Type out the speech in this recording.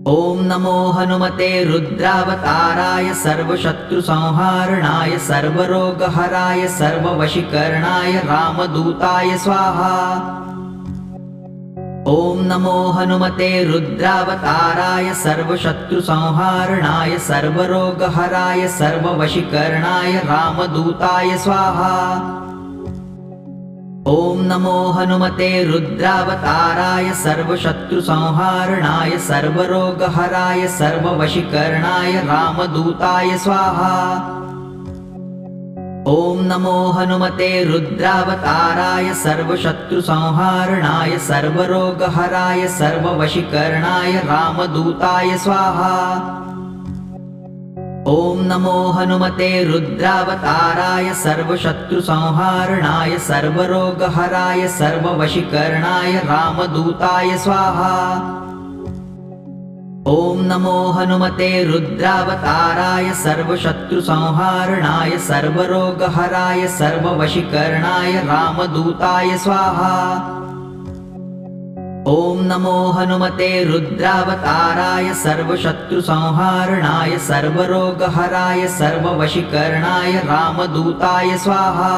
ॐ नमो हनुमते रुद्रावताराय सर्वशत्रुसंहारणाय सर्वरोगहराय सर्ववशीकरणाय रामदूताय स्वाहा। ॐ नमो हनुमते रुद्रावताराय सर्वशत्रुसंहारणाय सर्वरोगहराय सर्ववशीकरणाय रामदूताय स्वाहा। ॐ नमो हनुमते रुद्रावताराय सर्वशत्रुसंहारणाय सर्वरोगहराय सर्ववशीकरणाय रामदूताय स्वाहा। ॐ नमो हनुमते रुद्रावताराय सर्वशत्रुसंहारणाय सर्वरोगहराय सर्ववशीकरणाय रामदूताय स्वाहा। ॐ नमो हनुमते रुद्रावताराय सर्वशत्रुसंहारणाय सर्वरोगहराय सर्ववशीकरणाय रामदूताय स्वाहा। ॐ नमो हनुमते रुद्रावताराय सर्वशत्रुसंहारणाय सर्वरोगहराय सर्ववशीकरणाय रामदूताय स्वाहा। ॐ नमो हनुमते रुद्रावताराय सर्वशत्रुसंहारणाय सर्वरोगहराय सर्ववशीकरणाय रामदूताय स्वाहा।